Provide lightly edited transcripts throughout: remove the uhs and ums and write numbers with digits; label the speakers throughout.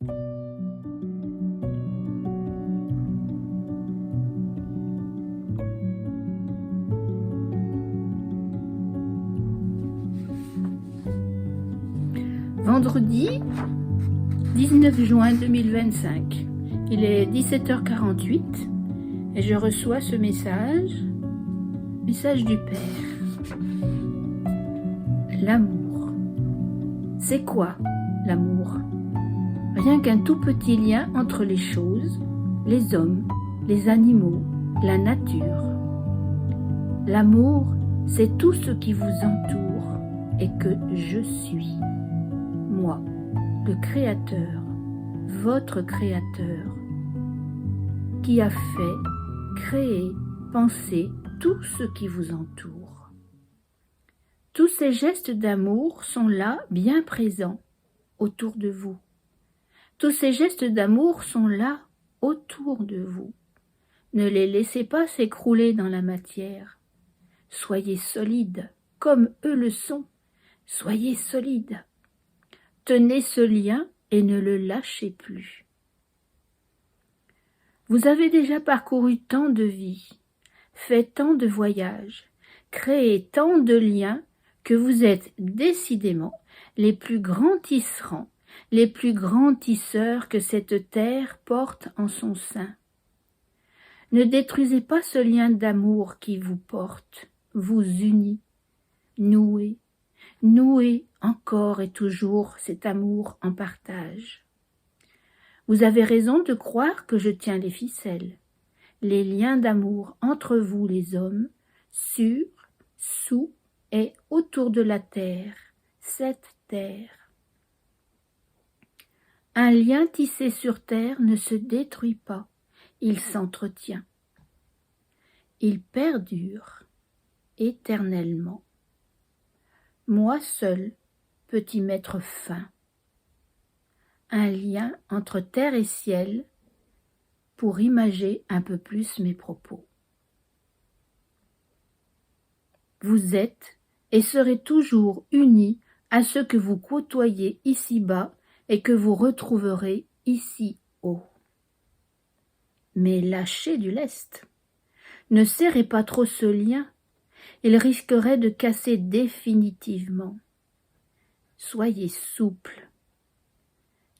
Speaker 1: Vendredi 19 juin 2025, il est 17h48 et je reçois ce message du Père. L'amour. C'est quoi l'amour? Rien qu'un tout petit lien entre les choses, les hommes, les animaux, la nature. L'amour, c'est tout ce qui vous entoure et que je suis. Moi, le Créateur, votre Créateur, qui a fait, créé, pensé tout ce qui vous entoure. Tous ces gestes d'amour sont là, bien présents, autour de vous. Tous ces gestes d'amour sont là, autour de vous. Ne les laissez pas s'écrouler dans la matière. Soyez solides, comme eux le sont. Soyez solides. Tenez ce lien et ne le lâchez plus. Vous avez déjà parcouru tant de vies, fait tant de voyages, créé tant de liens que vous êtes décidément les plus grands tisserands, les plus grands tisseurs que cette terre porte en son sein. Ne détruisez pas ce lien d'amour qui vous porte, vous unit, nouez encore et toujours cet amour en partage. Vous avez raison de croire que je tiens les ficelles, les liens d'amour entre vous les hommes, sur, sous et autour de la terre, cette terre. Un lien tissé sur terre ne se détruit pas, il s'entretient. Il perdure éternellement. Moi seul peux y mettre fin. Un lien entre terre et ciel pour imager un peu plus mes propos. Vous êtes et serez toujours unis à ceux que vous côtoyez ici-bas et que vous retrouverez ici-haut. Mais lâchez du lest. Ne serrez pas trop ce lien. Il risquerait de casser définitivement. Soyez souple.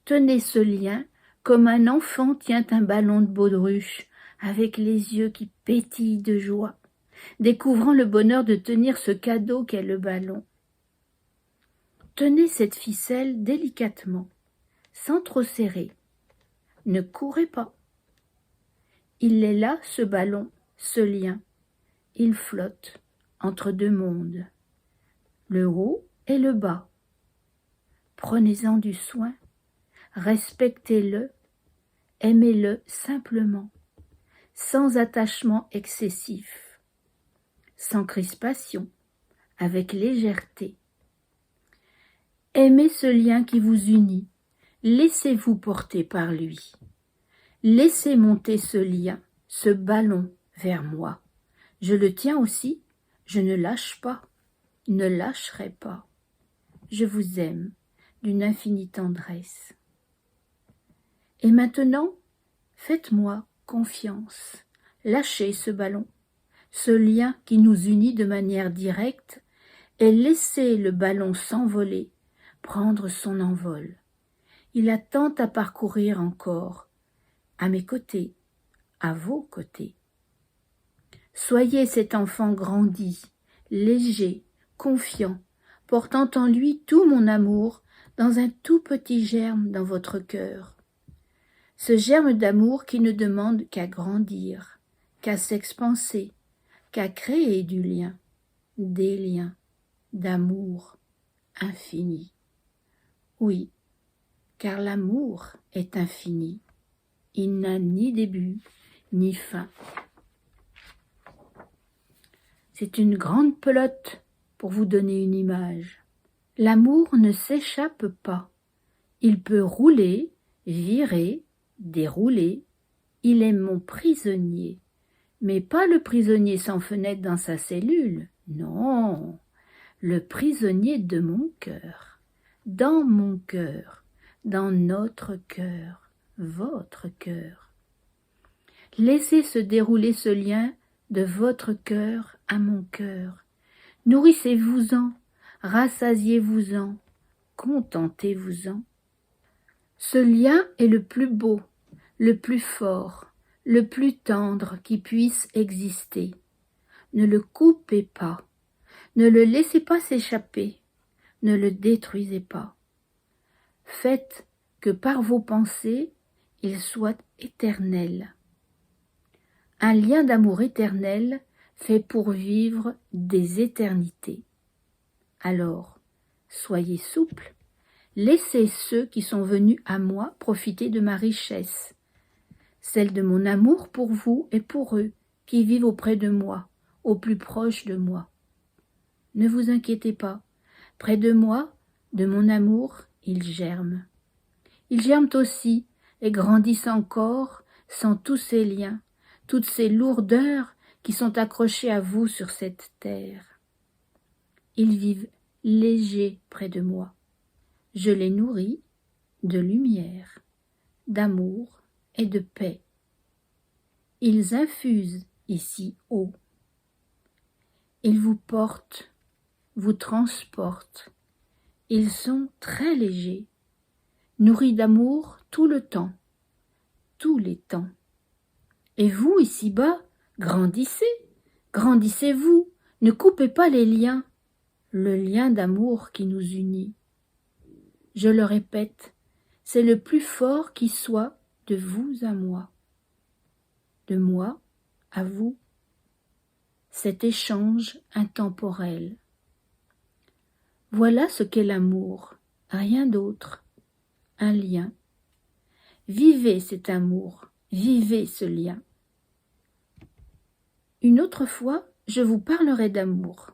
Speaker 1: Tenez ce lien comme un enfant tient un ballon de baudruche, avec les yeux qui pétillent de joie, découvrant le bonheur de tenir ce cadeau qu'est le ballon. Tenez cette ficelle délicatement, sans trop serrer. Ne courez pas. Il est là, ce ballon, ce lien. Il flotte entre deux mondes, le haut et le bas. Prenez-en du soin, respectez-le, aimez-le simplement, sans attachement excessif, sans crispation, avec légèreté. Aimez ce lien qui vous unit, laissez-vous porter par lui. Laissez monter ce lien, ce ballon vers moi. Je le tiens aussi, je ne lâche pas, ne lâcherai pas. Je vous aime d'une infinie tendresse. Et maintenant, faites-moi confiance, lâchez ce ballon, ce lien qui nous unit de manière directe, et laissez le ballon s'envoler, prendre son envol. Il a tant à parcourir encore, à mes côtés, à vos côtés. Soyez cet enfant grandi, léger, confiant, portant en lui tout mon amour dans un tout petit germe dans votre cœur. Ce germe d'amour qui ne demande qu'à grandir, qu'à s'expanser, qu'à créer du lien, des liens, d'amour infini. Oui, car l'amour est infini. Il n'a ni début, ni fin. C'est une grande pelote pour vous donner une image. L'amour ne s'échappe pas. Il peut rouler, virer, dérouler. Il est mon prisonnier. Mais pas le prisonnier sans fenêtre dans sa cellule. Non, le prisonnier de mon cœur. Dans mon cœur. dans notre cœur, votre cœur. Laissez se dérouler ce lien de votre cœur à mon cœur. Nourrissez-vous-en, rassasiez-vous-en, contentez-vous-en. Ce lien est le plus beau, le plus fort, le plus tendre qui puisse exister. Ne le coupez pas, ne le laissez pas s'échapper, ne le détruisez pas. Faites que par vos pensées, il soit éternel. Un lien d'amour éternel fait pourvivre des éternités. Alors, soyez souples, laissez ceux qui sont venus à moi profiter de ma richesse, celle de mon amour pour vous et pour eux qui vivent auprès de moi, au plus proche de moi. Ne vous inquiétez pas, près de moi, de mon amour, ils germent. Ils germent aussi et grandissent encore sans tous ces liens, toutes ces lourdeurs qui sont accrochées à vous sur cette terre. Ils vivent légers près de moi. Je les nourris de lumière, d'amour et de paix. Ils infusent ici haut. Ils vous portent, vous transportent. Ils sont très légers, nourris d'amour tout le temps, tous les temps. Et vous, ici-bas, grandissez, grandissez-vous, ne coupez pas les liens, le lien d'amour qui nous unit. Je le répète, c'est le plus fort qui soit de vous à moi, de moi à vous, cet échange intemporel. Voilà ce qu'est l'amour, rien d'autre, un lien. Vivez cet amour, vivez ce lien. Une autre fois, je vous parlerai d'amour,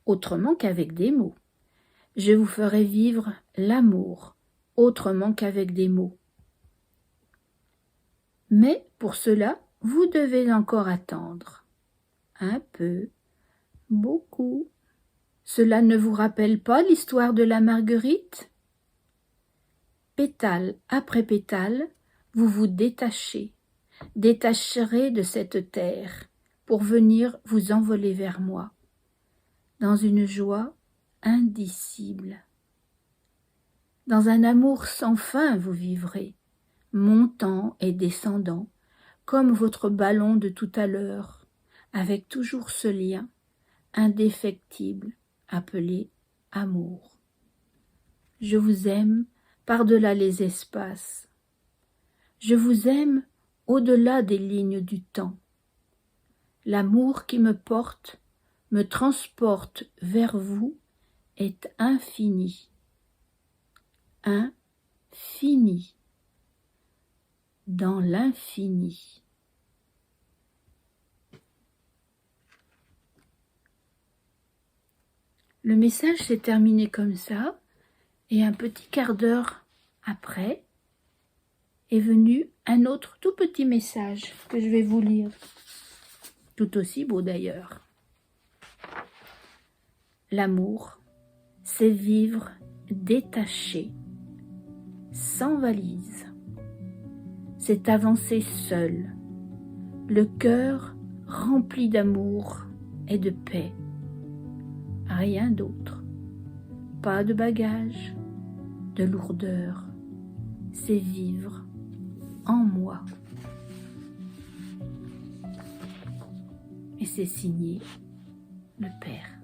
Speaker 1: autrement qu'avec des mots. Je vous ferai vivre l'amour, autrement qu'avec des mots. Mais pour cela, vous devez encore attendre. Un peu, beaucoup. Cela ne vous rappelle pas l'histoire de la marguerite? Pétale après pétale, vous vous détachez, détacherez de cette terre pour venir vous envoler vers moi, dans une joie indicible. Dans un amour sans fin vous vivrez, montant et descendant, comme votre ballon de tout à l'heure, avec toujours ce lien indéfectible appelé amour. Je vous aime par-delà les espaces. Je vous aime au-delà des lignes du temps. L'amour qui me porte, me transporte vers vous, est infini. Infini. Dans l'infini. Le message s'est terminé comme ça, et un petit quart d'heure après est venu un autre tout petit message que je vais vous lire, tout aussi beau d'ailleurs. L'amour, c'est vivre détaché, sans valise. C'est avancer seul, le cœur rempli d'amour et de paix. Rien d'autre. Pas de bagages, de lourdeur. C'est vivre en moi. Et c'est signé le Père.